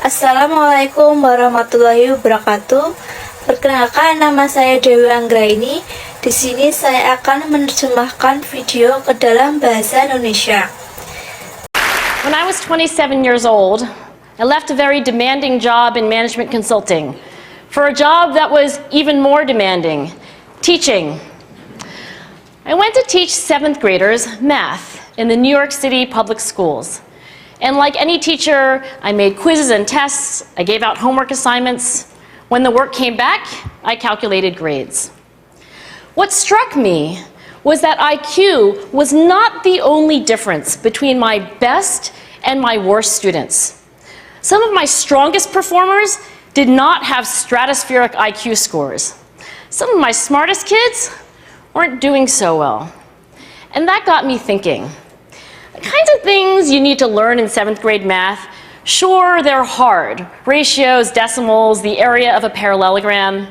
Assalamualaikum warahmatullahi wabarakatuh. Perkenalkan, nama saya Dewi Anggraini. Di sini saya akan menerjemahkan video ke dalam bahasa Indonesia. When I was 27 years old, I left a very demanding job in management consulting for a job that was even more demanding, teaching. I went to teach 7th graders math in the New York City public schools. And like any teacher, I made quizzes and tests, I gave out homework assignments. When the work came back, I calculated grades. What struck me was that IQ was not the only difference between my best and my worst students. Some of my strongest performers did not have stratospheric IQ scores. Some of my smartest kids weren't doing so well. And that got me thinking. The kinds of things you need to learn in 7th grade math, sure, they're hard. Ratios, decimals, the area of a parallelogram.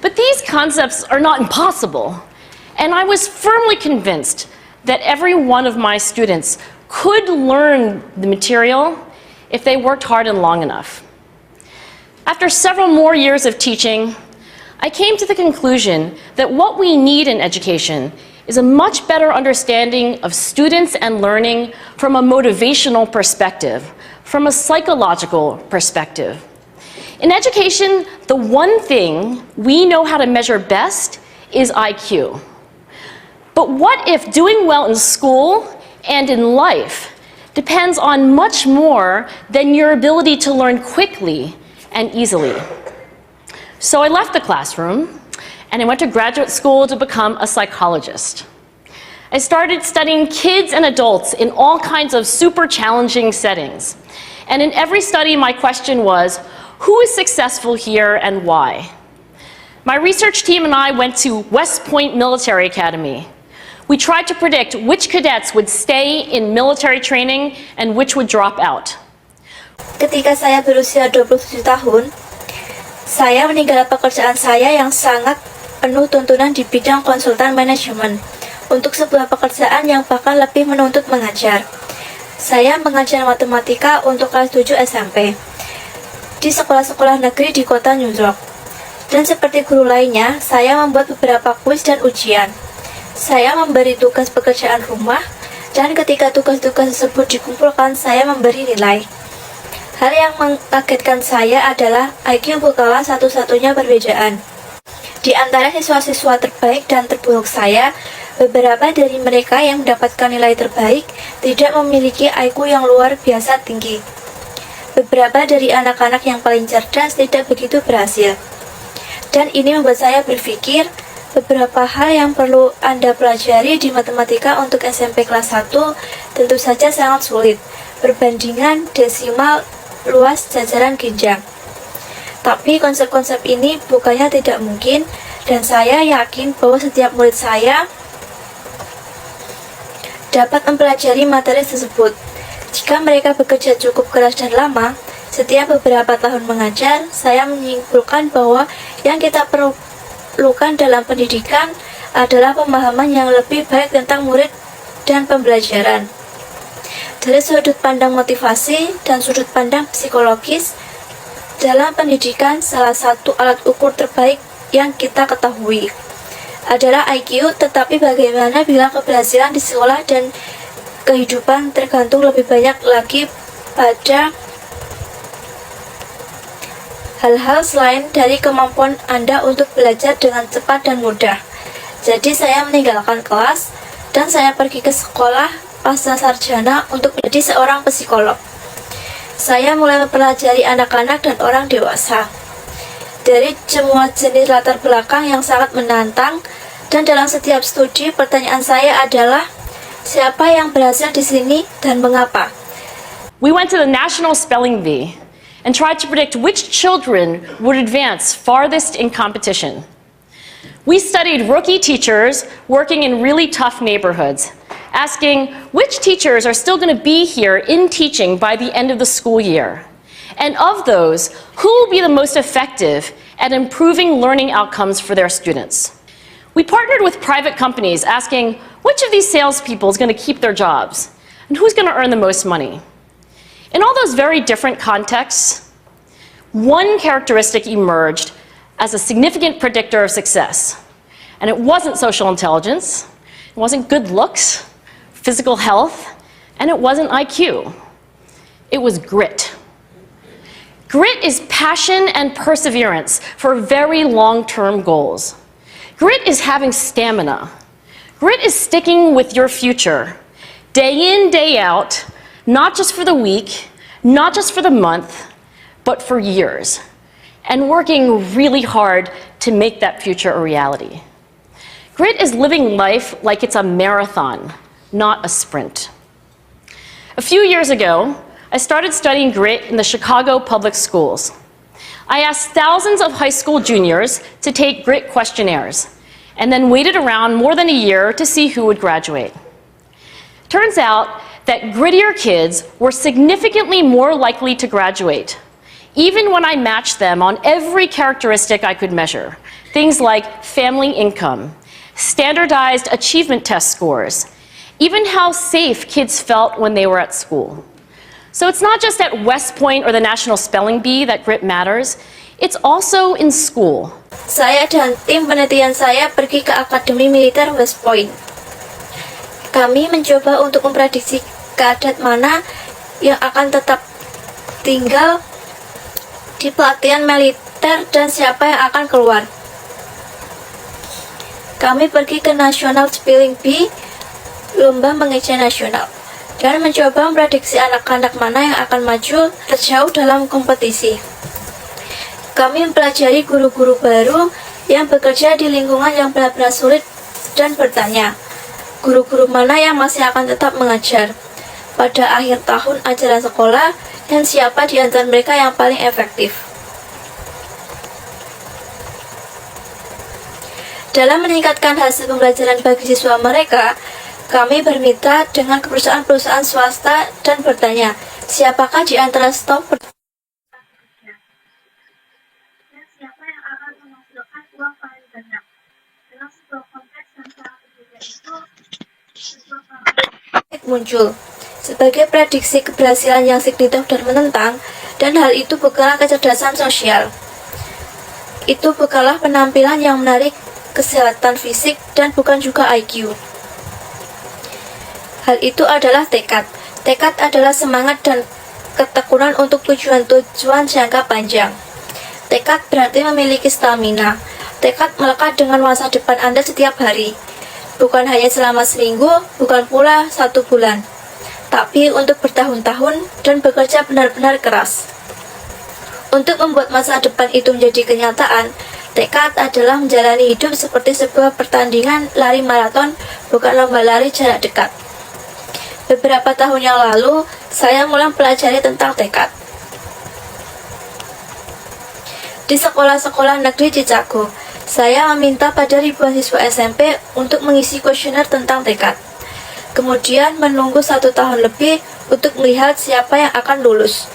But these concepts are not impossible. And I was firmly convinced that every one of my students could learn the material if they worked hard and long enough. After several more years of teaching, I came to the conclusion that what we need in education is a much better understanding of students and learning from a motivational perspective, from a psychological perspective. In education, the one thing we know how to measure best is IQ. But what if doing well in school and in life depends on much more than your ability to learn quickly and easily? So I left the classroom and I went to graduate school to become a psychologist. I started studying kids and adults in all kinds of super challenging settings. And in every study, my question was, who is successful here and why? My research team and I went to West Point Military Academy. We tried to predict which cadets would stay in military training and which would drop out. Ketika saya berusia 27 tahun, saya meninggalkan pekerjaan saya yang sangat penuh tuntunan di bidang konsultan manajemen untuk sebuah pekerjaan yang bahkan lebih menuntut mengajar. Saya mengajar matematika untuk kelas 7 SMP di sekolah-sekolah negeri di kota New York. Dan seperti guru lainnya, saya membuat beberapa kuis dan ujian. Saya memberi tugas pekerjaan rumah, dan ketika tugas-tugas tersebut dikumpulkan, saya memberi nilai. Hal yang mengagetkan saya adalah IQ bukanlah satu-satunya perbedaan. Di antara siswa-siswa terbaik dan terburuk saya, beberapa dari mereka yang mendapatkan nilai terbaik tidak memiliki IQ yang luar biasa tinggi. Beberapa dari anak-anak yang paling cerdas tidak begitu berhasil. Dan ini membuat saya berpikir, beberapa hal yang perlu Anda pelajari di matematika untuk SMP kelas 1 tentu saja sangat sulit, perbandingan desimal luas jajaran genjang. Tapi konsep-konsep ini bukannya tidak mungkin, dan saya yakin bahwa setiap murid saya dapat mempelajari materi tersebut. Jika mereka bekerja cukup keras dan lama, setiap beberapa tahun mengajar, saya menyimpulkan bahwa yang kita perlukan dalam pendidikan adalah pemahaman yang lebih baik tentang murid dan pembelajaran. Dari sudut pandang motivasi dan sudut pandang psikologis, dalam pendidikan salah satu alat ukur terbaik yang kita ketahui adalah IQ, tetapi bagaimana bila keberhasilan di sekolah dan kehidupan tergantung lebih banyak lagi pada hal-hal selain dari kemampuan Anda untuk belajar dengan cepat dan mudah. Jadi saya meninggalkan kelas dan saya pergi ke sekolah pasca sarjana untuk menjadi seorang psikolog. Saya mulai mempelajari anak-anak dan orang dewasa dari semua jenis latar belakang yang sangat menantang, dan dalam setiap studi pertanyaan saya adalah siapa yang berhasil di sini dan mengapa. We went to the National Spelling Bee and tried to predict which children would advance farthest in competition. We studied rookie teachers working in really tough neighborhoods, asking which teachers are still going to be here in teaching by the end of the school year. And of those, who will be the most effective at improving learning outcomes for their students? We partnered with private companies asking which of these salespeople is going to keep their jobs and who's going to earn the most money. In all those very different contexts, one characteristic emerged as a significant predictor of success. And it wasn't social intelligence, it wasn't good looks, physical health, and it wasn't IQ. It was grit. Grit is passion and perseverance for very long-term goals. Grit is having stamina. Grit is sticking with your future, day in, day out, not just for the week, not just for the month, but for years, and working really hard to make that future a reality. Grit is living life like it's a marathon, not a sprint. A few years ago, I started studying grit in the Chicago public schools. I asked thousands of high school juniors to take grit questionnaires, and then waited around more than a year to see who would graduate. Turns out that grittier kids were significantly more likely to graduate, even when I matched them on every characteristic I could measure. Things like family income, standardized achievement test scores, even how safe kids felt when they were at school. So it's not just at West Point or the National Spelling Bee that grit matters, it's also in school. Saya dan tim penelitian saya pergi ke Akademi Militer West Point. Kami mencoba untuk memprediksi kadet mana yang akan tetap tinggal di pelatihan militer dan siapa yang akan keluar. Kami pergi ke National Spelling Bee, lomba mengeja nasional, dan mencoba memprediksi anak-anak mana yang akan maju terjauh dalam kompetisi. Kami mempelajari guru-guru baru yang bekerja di lingkungan yang benar-benar sulit dan bertanya, guru-guru mana yang masih akan tetap mengajar pada akhir tahun ajaran sekolah dan siapa di antara mereka yang paling efektif. Dalam meningkatkan hasil pembelajaran bagi siswa mereka, kami bermitra dengan perusahaan-perusahaan swasta dan bertanya, siapakah di antara staf dan siapa yang akan menghasilkan uang paling banyak. Dalam sebuah konteks yang sangat berbeda itu, sebuah muncul sebagai prediksi keberhasilan yang signifikan dan menentang, dan hal itu bukanlah kecerdasan sosial. Itu bukanlah penampilan yang menarik, kesehatan fisik, dan bukan juga IQ. Hal itu adalah tekad. Tekad adalah semangat dan ketekunan untuk tujuan-tujuan jangka panjang. Tekad berarti memiliki stamina. Tekad melekat dengan masa depan Anda setiap hari. Bukan hanya selama seminggu, bukan pula 1 bulan, tapi untuk bertahun-tahun dan bekerja benar-benar keras. Untuk membuat masa depan itu menjadi kenyataan, tekad adalah menjalani hidup seperti sebuah pertandingan lari maraton, bukan lomba lari jarak dekat. Beberapa tahun yang lalu, saya mulai mempelajari tentang tekad. Di sekolah-sekolah negeri Chicago, saya meminta pada ribuan siswa SMP untuk mengisi kuesioner tentang tekad. Kemudian menunggu 1 tahun lebih untuk melihat siapa yang akan lulus.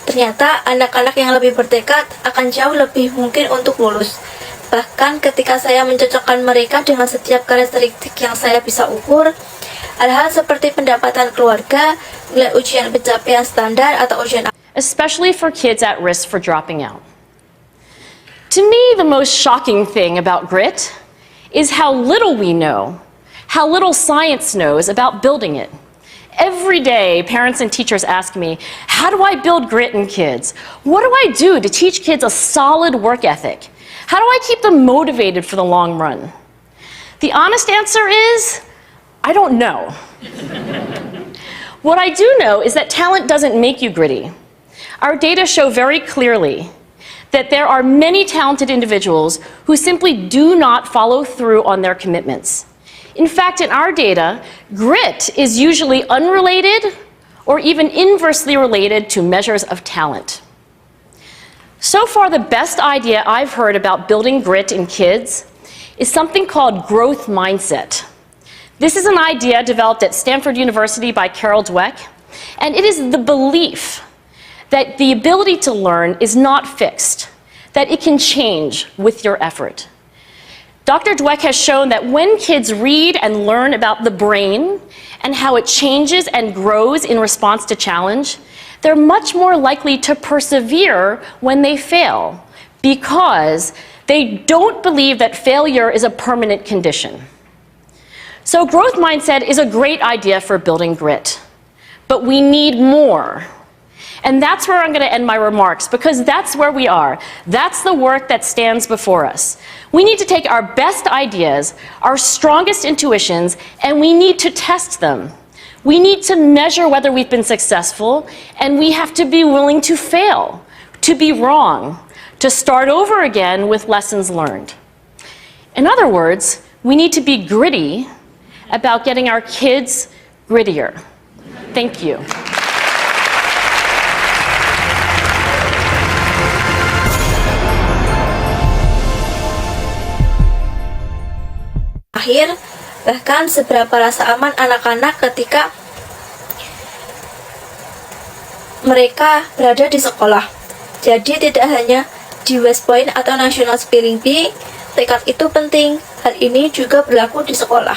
Ternyata anak-anak yang lebih bertekad akan jauh lebih mungkin untuk lulus. Bahkan ketika saya mencocokkan mereka dengan setiap karakteristik yang saya bisa ukur, hal-hal seperti pendapatan keluarga, nilai ujian pencapaian standar atau ujian, especially for kids at risk for dropping out. To me, the most shocking thing about grit is how little we know, how little science knows about building it. Every day, parents and teachers ask me, how do I build grit in kids? What do I do to teach kids a solid work ethic? How do I keep them motivated for the long run? The honest answer is, I don't know. What I do know is that talent doesn't make you gritty. Our data show very clearly that there are many talented individuals who simply do not follow through on their commitments. In fact, in our data, grit is usually unrelated or even inversely related to measures of talent. So far, the best idea I've heard about building grit in kids is something called growth mindset. This is an idea developed at Stanford University by Carol Dweck, and it is the belief that the ability to learn is not fixed, that it can change with your effort. Dr. Dweck has shown that when kids read and learn about the brain and how it changes and grows in response to challenge, they're much more likely to persevere when they fail because they don't believe that failure is a permanent condition. So growth mindset is a great idea for building grit, but we need more. And that's where I'm going to end my remarks, because that's where we are. That's the work that stands before us. We need to take our best ideas, our strongest intuitions, and we need to test them. We need to measure whether we've been successful, and we have to be willing to fail, to be wrong, to start over again with lessons learned. In other words, we need to be gritty about getting our kids grittier. Thank you. Akhir, bahkan seberapa rasa aman anak-anak ketika mereka berada di sekolah. Jadi tidak hanya di West Point atau National Spelling Bee, tekad itu penting. Hal ini juga berlaku di sekolah,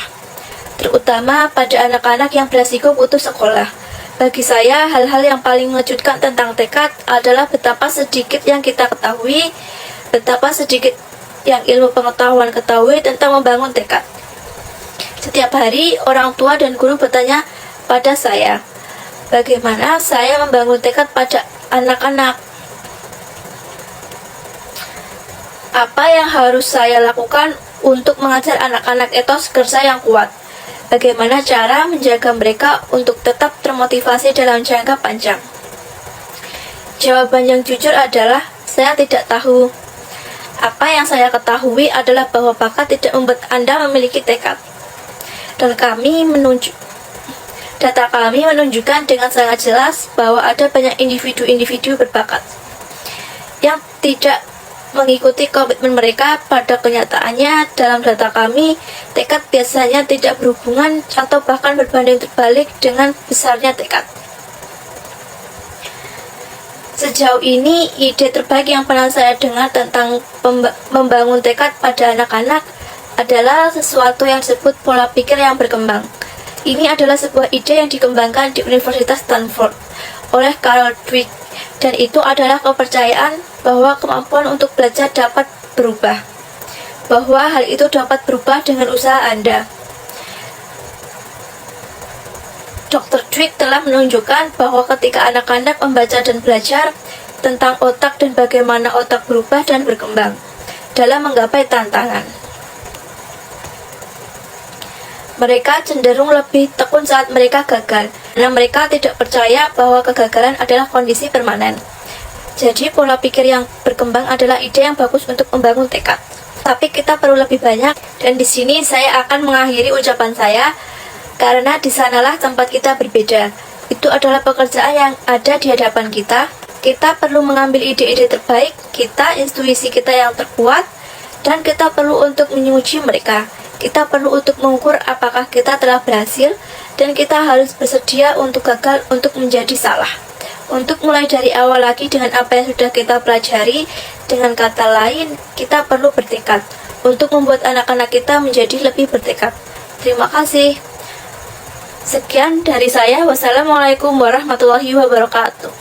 terutama pada anak-anak yang beresiko putus sekolah. Bagi saya, hal-hal yang paling mengejutkan tentang tekad adalah betapa sedikit yang kita ketahui, betapa sedikit yang ilmu pengetahuan ketahui tentang membangun tekad. Setiap hari, orang tua dan guru bertanya pada saya, bagaimana saya membangun tekad pada anak-anak? Apa yang harus saya lakukan untuk mengajar anak-anak etos kerja yang kuat? Bagaimana cara menjaga mereka untuk tetap termotivasi dalam jangka panjang? Jawaban yang jujur adalah, saya tidak tahu. Apa yang saya ketahui adalah bahwa bakat tidak membuat Anda memiliki tekad. Dan data kami menunjukkan dengan sangat jelas bahwa ada banyak individu-individu berbakat yang tidak mengikuti komitmen mereka. Pada kenyataannya, dalam data kami, tekad biasanya tidak berhubungan atau bahkan berbanding terbalik dengan besarnya tekad. Sejauh ini, ide terbaik yang pernah saya dengar tentang membangun tekad pada anak-anak adalah sesuatu yang disebut pola pikir yang berkembang. Ini adalah sebuah ide yang dikembangkan di Universitas Stanford oleh Carol Dweck, dan itu adalah kepercayaan bahwa kemampuan untuk belajar dapat berubah, bahwa hal itu dapat berubah dengan usaha Anda. Dr. Dweck telah menunjukkan bahwa ketika anak-anak membaca dan belajar tentang otak dan bagaimana otak berubah dan berkembang dalam menggapai tantangan, mereka cenderung lebih tekun saat mereka gagal, karena mereka tidak percaya bahwa kegagalan adalah kondisi permanen. Jadi pola pikir yang berkembang adalah ide yang bagus untuk membangun tekad. Tapi kita perlu lebih banyak, dan di sini saya akan mengakhiri ucapan saya, karena di sanalah tempat kita berbeda. Itu adalah pekerjaan yang ada di hadapan kita. Kita perlu mengambil ide-ide terbaik kita, intuisi kita yang terkuat, dan kita perlu untuk menguji mereka. Kita perlu untuk mengukur apakah kita telah berhasil, dan kita harus bersedia untuk gagal, untuk menjadi salah, untuk mulai dari awal lagi dengan apa yang sudah kita pelajari. Dengan kata lain, kita perlu bertekad untuk membuat anak-anak kita menjadi lebih bertekad. Terima kasih. Sekian dari saya. Wassalamualaikum warahmatullahi wabarakatuh.